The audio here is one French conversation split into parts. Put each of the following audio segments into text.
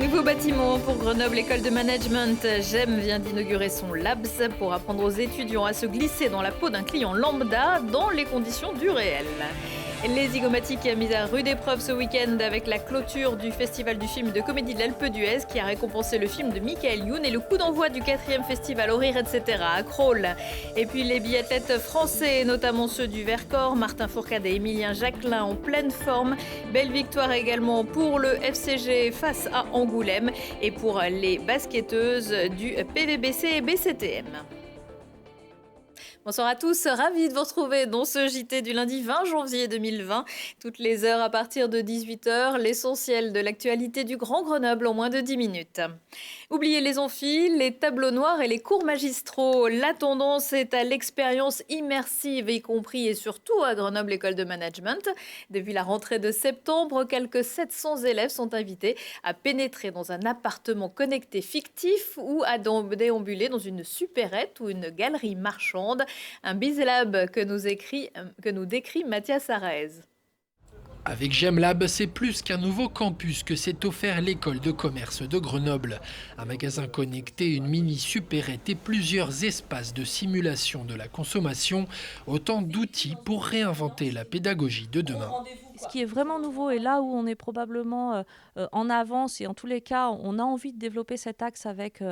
Nouveau bâtiment pour Grenoble École de Management. GEM vient d'inaugurer son Labs pour apprendre aux étudiants à se glisser dans la peau d'un client lambda dans les conditions du réel. Les zygomatiques a mis à rude épreuve ce week-end avec la clôture du Festival du film de comédie de l'Alpe d'Huez qui a récompensé le film de Michael Youn et le coup d'envoi du 4e festival Au Rire, etc. à Crolles. Et puis les biathlètes français, notamment ceux du Vercors, Martin Fourcade et Émilien Jacquelin en pleine forme. Belle victoire également pour le FCG face à Angoulême et pour les basketteuses du PVBC et BCTM. Bonsoir à tous, ravi de vous retrouver dans ce JT du lundi 20 janvier 2020. Toutes les heures à partir de 18h, l'essentiel de l'actualité du Grand Grenoble en moins de 10 minutes. Oubliez les amphis, les tableaux noirs et les cours magistraux. La tendance est à l'expérience immersive, y compris et surtout à Grenoble École de Management. Depuis la rentrée de septembre, quelques 700 élèves sont invités à pénétrer dans un appartement connecté fictif ou à déambuler dans une supérette ou une galerie marchande. Un BizLab que nous décrit Mathias Arez. Avec GEMLab, c'est plus qu'un nouveau campus que s'est offert l'école de commerce de Grenoble. Un magasin connecté, une mini-supérette et plusieurs espaces de simulation de la consommation. Autant d'outils pour réinventer la pédagogie de demain. Ce qui est vraiment nouveau et là où on est probablement en avance et en tous les cas on a envie de développer cet axe avec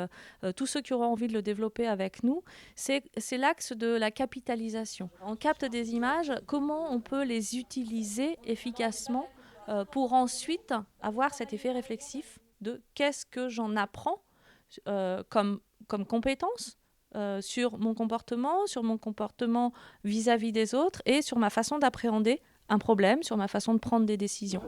tous ceux qui auront envie de le développer avec nous, c'est l'axe de la capitalisation. On capte des images, comment on peut les utiliser efficacement pour ensuite avoir cet effet réflexif de qu'est-ce que j'en apprends comme compétence sur mon comportement vis-à-vis des autres et sur ma façon d'appréhender un problème, sur ma façon de prendre des décisions.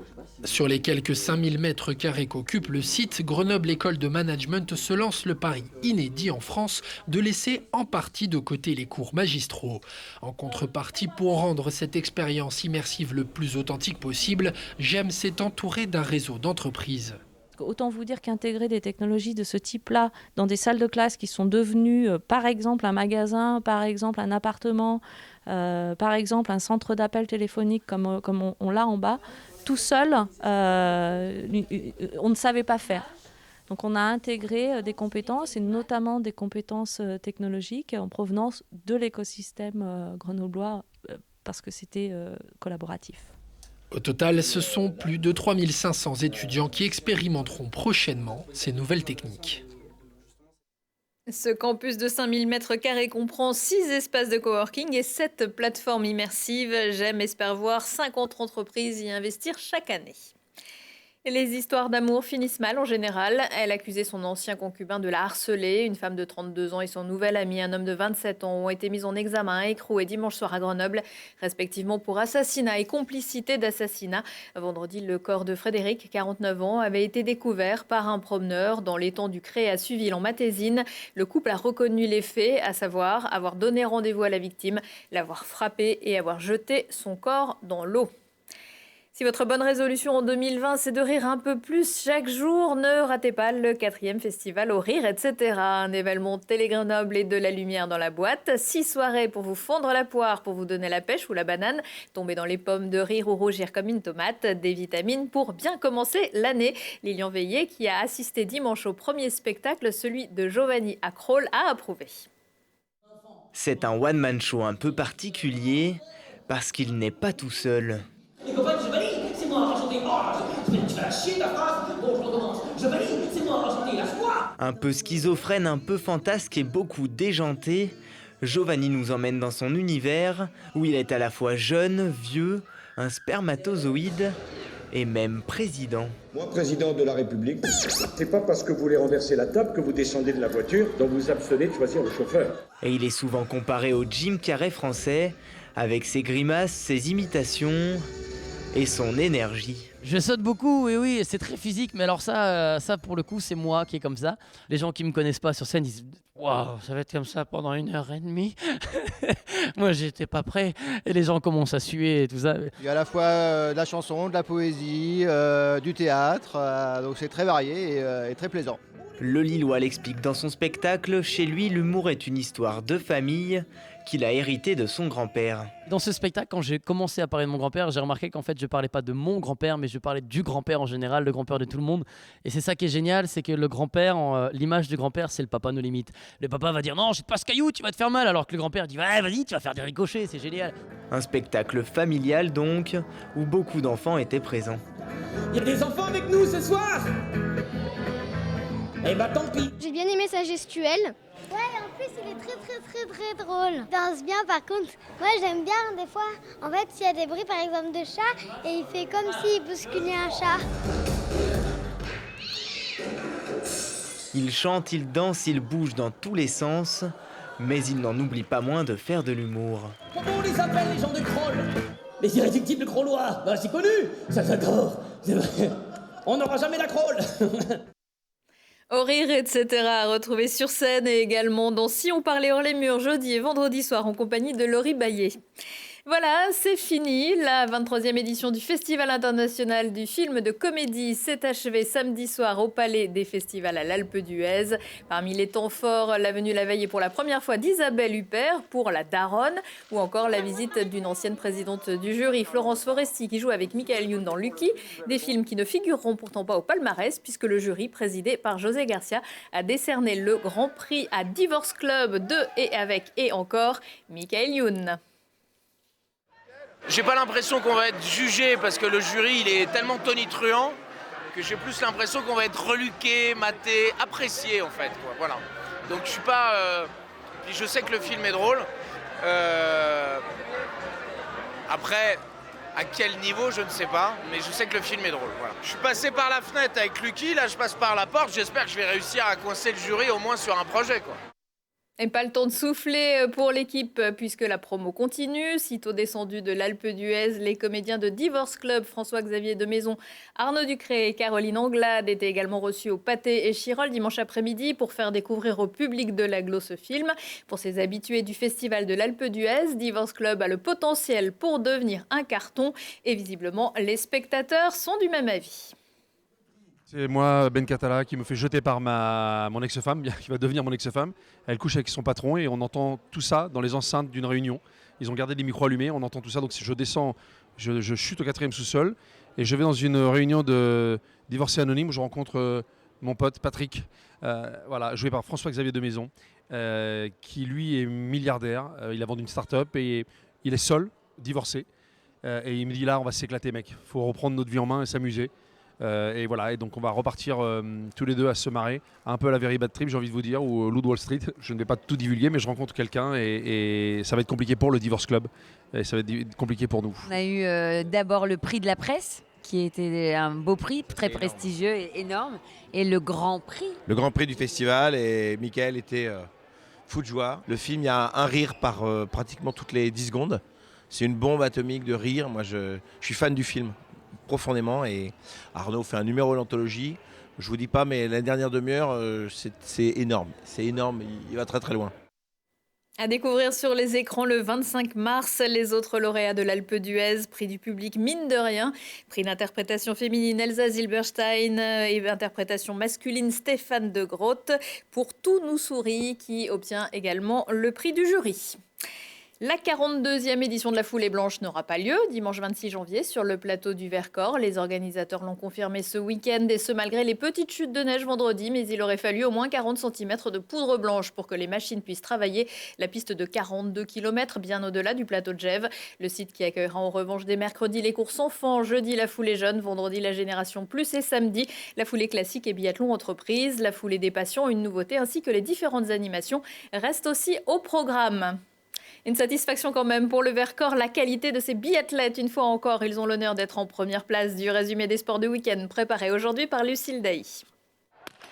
Sur les quelques 5000 mètres carrés qu'occupe le site, Grenoble École de Management se lance le pari inédit en France de laisser en partie de côté les cours magistraux. En contrepartie, pour rendre cette expérience immersive le plus authentique possible, GEM s'est entouré d'un réseau d'entreprises. Autant vous dire qu'intégrer des technologies de ce type-là dans des salles de classe qui sont devenues, par exemple, un magasin, par exemple, un appartement, par exemple, un centre d'appel téléphonique comme on l'a en bas, tout seul, on ne savait pas faire. Donc on a intégré des compétences, et notamment des compétences technologiques en provenance de l'écosystème grenoblois, parce que c'était collaboratif. Au total, ce sont plus de 3500 étudiants qui expérimenteront prochainement ces nouvelles techniques. Ce campus de 5000 m² comprend 6 espaces de coworking et 7 plateformes immersives. GEM espère voir 50 entreprises y investir chaque année. Les histoires d'amour finissent mal en général. Elle accusait son ancien concubin de la harceler. Une femme de 32 ans et son nouvel ami, un homme de 27 ans, ont été mis en examen et écroués dimanche soir à Grenoble, respectivement pour assassinat et complicité d'assassinat. Vendredi, le corps de Frédéric, 49 ans, avait été découvert par un promeneur dans l'étang du Cré à Suville en Matésine. Le couple a reconnu les faits, à savoir avoir donné rendez-vous à la victime, l'avoir frappée et avoir jeté son corps dans l'eau. Si votre bonne résolution en 2020, c'est de rire un peu plus chaque jour, ne ratez pas le 4e festival Au Rire, etc. Un événement Télé-Grenoble et de la lumière dans la boîte. 6 soirées pour vous fondre la poire, pour vous donner la pêche ou la banane, tomber dans les pommes de rire ou rougir comme une tomate, des vitamines pour bien commencer l'année. Lilian Veillé, qui a assisté dimanche au premier spectacle, celui de Giovanni à Crolles, a approuvé. C'est un one-man show un peu particulier parce qu'il n'est pas tout seul. Les copains, je valide, c'est moi, enchanté. Oh, tu vas la chier ta phrase. Bon, je recommence. Je valide, c'est moi, enchanté, lâche-moi. Un peu schizophrène, un peu fantasque et beaucoup déjanté, Giovanni nous emmène dans son univers où il est à la fois jeune, vieux, un spermatozoïde et même président. Moi, président de la République, c'est pas parce que vous voulez renverser la table que vous descendez de la voiture dont vous abstenez de choisir le chauffeur. Et il est souvent comparé au Jim Carrey français, avec ses grimaces, ses imitations et son énergie. Je saute beaucoup, oui, c'est très physique, mais alors ça pour le coup, c'est moi qui est comme ça. Les gens qui me connaissent pas sur scène disent « Waouh, ça va être comme ça pendant 1h30 ». Moi, j'étais pas prêt, et les gens commencent à suer et tout ça. Il y a à la fois de la chanson, de la poésie, du théâtre, donc c'est très varié et très plaisant. Le Lillois l'explique dans son spectacle, chez lui, l'humour est une histoire de famille qu'il a hérité de son grand-père. Dans ce spectacle, quand j'ai commencé à parler de mon grand-père, j'ai remarqué qu'en fait, je parlais pas de mon grand-père, mais je parlais du grand-père en général, le grand-père de tout le monde. Et c'est ça qui est génial, c'est que le grand-père, l'image du grand-père, c'est le papa no limite. Le papa va dire non, jette pas ce caillou, tu vas te faire mal, alors que le grand-père dit ouais, vas-y, tu vas faire des ricochets, c'est génial. Un spectacle familial donc, où beaucoup d'enfants étaient présents. Il y a des enfants avec nous ce soir. Eh bah tant pis. J'ai bien aimé sa gestuelle. Ouais, en plus il est très drôle. Il danse bien par contre. Moi j'aime bien des fois, en fait s'il y a des bruits par exemple de chat et il fait comme s'il bousculait un chat. Il chante, il danse, il bouge dans tous les sens, mais il n'en oublie pas moins de faire de l'humour. Comment on les appelle les gens de Kroll? Les irréductibles Krollois. Bah c'est connu. Ça j'adore. C'est vrai. On n'aura jamais la Kroll. Au rire, etc. à retrouver sur scène et également dans Si on parlait hors les murs jeudi et vendredi soir en compagnie de Laurie Baillet. Voilà, c'est fini. La 23e édition du Festival international du film de comédie s'est achevée samedi soir au Palais des Festivals à l'Alpe d'Huez. Parmi les temps forts, la venue la veille et pour la première fois d'Isabelle Huppert pour La Daronne, ou encore la visite d'une ancienne présidente du jury, Florence Foresti, qui joue avec Michael Youn dans Lucky, des films qui ne figureront pourtant pas au palmarès puisque le jury, présidé par José Garcia, a décerné le Grand Prix à Divorce Club de et avec et encore Michael Youn. J'ai pas l'impression qu'on va être jugé parce que le jury il est tellement tonitruant que j'ai plus l'impression qu'on va être reluqué, maté, apprécié en fait, quoi. Voilà. Donc je suis pas. Puis je sais que le film est drôle. Après, à quel niveau je ne sais pas, mais je sais que le film est drôle. Voilà. Je suis passé par la fenêtre avec Lucky, là je passe par la porte. J'espère que je vais réussir à coincer le jury au moins sur un projet, quoi. Et pas le temps de souffler pour l'équipe puisque la promo continue. Sitôt descendu de l'Alpe d'Huez, les comédiens de Divorce Club, François-Xavier de Maison, Arnaud Ducré et Caroline Anglade étaient également reçus au Pâté et Chirol dimanche après-midi pour faire découvrir au public de l'Aglo ce film. Pour ces habitués du festival de l'Alpe d'Huez, Divorce Club a le potentiel pour devenir un carton et visiblement les spectateurs sont du même avis. C'est moi, Ben Catala, qui me fait jeter par mon ex-femme, qui va devenir mon ex-femme. Elle couche avec son patron et on entend tout ça dans les enceintes d'une réunion. Ils ont gardé les micros allumés, on entend tout ça. Donc je descends, je chute au 4e sous-sol et je vais dans une réunion de divorcés anonymes où je rencontre mon pote Patrick, joué par François-Xavier de Maison, qui lui est milliardaire. Il a vendu une start-up et il est seul, divorcé. Et il me dit là, on va s'éclater mec, il faut reprendre notre vie en main et s'amuser. Et voilà, et donc on va repartir tous les deux à se marrer, un peu à la Very Bad Trip, j'ai envie de vous dire, ou Loup de Wall Street. Je ne vais pas tout divulguer, mais je rencontre quelqu'un et ça va être compliqué pour le Divorce Club. Et ça va être compliqué pour nous. On a eu d'abord le prix de la presse, qui était un beau prix, très prestigieux et énorme, et le Grand Prix. Le Grand Prix du festival, et Michael était fou de joie. Le film, il y a un rire par pratiquement toutes les 10 secondes. C'est une bombe atomique de rire. Moi, je suis fan du film. Profondément, et Arnaud fait un numéro d'anthologie. Je vous dis pas, mais la dernière demi-heure, c'est énorme. C'est énorme, il va très très loin. À découvrir sur les écrans le 25 mars, les autres lauréats de l'Alpe d'Huez, prix du public mine de rien, prix d'interprétation féminine Elsa Zilberstein et interprétation masculine Stéphane de Groot pour Tout nous sourit qui obtient également le prix du jury. La 42e édition de la Foulée Blanche n'aura pas lieu dimanche 26 janvier sur le plateau du Vercors. Les organisateurs l'ont confirmé ce week-end et ce malgré les petites chutes de neige vendredi. Mais il aurait fallu au moins 40 cm de poudre blanche pour que les machines puissent travailler. La piste de 42 km bien au-delà du plateau de Gèves. Le site qui accueillera en revanche dès mercredi les courses enfants, jeudi la Foulée jeune, vendredi la Génération Plus et samedi la Foulée classique et biathlon entreprise. La Foulée des patients, une nouveauté ainsi que les différentes animations restent aussi au programme. Une satisfaction quand même pour le Vercors, la qualité de ces biathlètes. Une fois encore, ils ont l'honneur d'être en première place du résumé des sports de week-end préparé aujourd'hui par Lucille Dailly.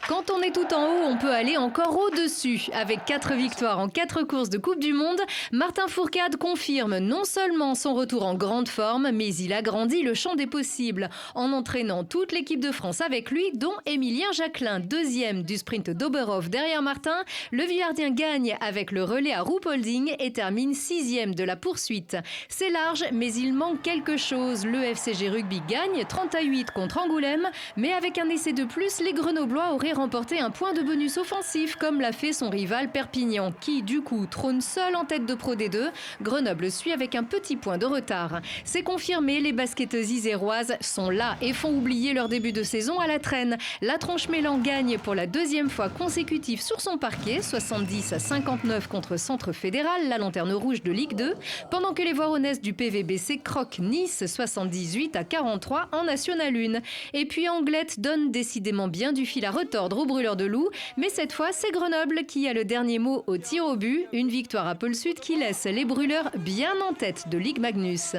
Quand on est tout en haut, on peut aller encore au-dessus. Avec 4 victoires en 4 courses de Coupe du Monde, Martin Fourcade confirme non seulement son retour en grande forme, mais il agrandit le champ des possibles en entraînant toute l'équipe de France avec lui, dont Émilien Jacquelin, 2e du sprint d'Oberhof derrière Martin. Le Villardien gagne avec le relais à Ruhpolding et termine 6e de la poursuite. C'est large, mais il manque quelque chose. Le FCG Rugby gagne 30-8 contre Angoulême, mais avec un essai de plus, les Grenoblois auraient remporter un point de bonus offensif, comme l'a fait son rival Perpignan, qui du coup trône seul en tête de Pro D2. Grenoble suit avec un petit point de retard. C'est confirmé, les basketteuses iséroises sont là et font oublier leur début de saison à la traîne. La Tronche-Mélan gagne pour la deuxième fois consécutive sur son parquet, 70-59 contre Centre Fédéral, la lanterne rouge de Ligue 2, pendant que les Voironnaises du PVBC croquent Nice 78-43 en National 1. Et puis Anglette donne décidément bien du fil à retordre aux brûleurs de loups, mais cette fois c'est Grenoble qui a le dernier mot au tir au but, une victoire à Pôle Sud qui laisse les brûleurs bien en tête de Ligue Magnus.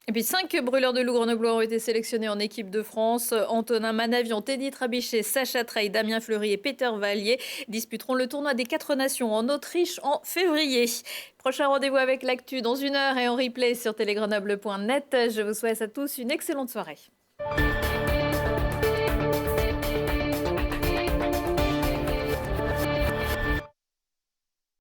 Et puis 5 brûleurs de loups grenoblois ont été sélectionnés en équipe de France. Antonin Manavian, Teddy Trabichet, Sacha Treille, Damien Fleury et Peter Vallier disputeront le tournoi des 4 nations en Autriche en février. Prochain rendez-vous avec l'actu dans 1 heure et en replay sur télégrenoble.net. Je vous souhaite à tous une excellente soirée.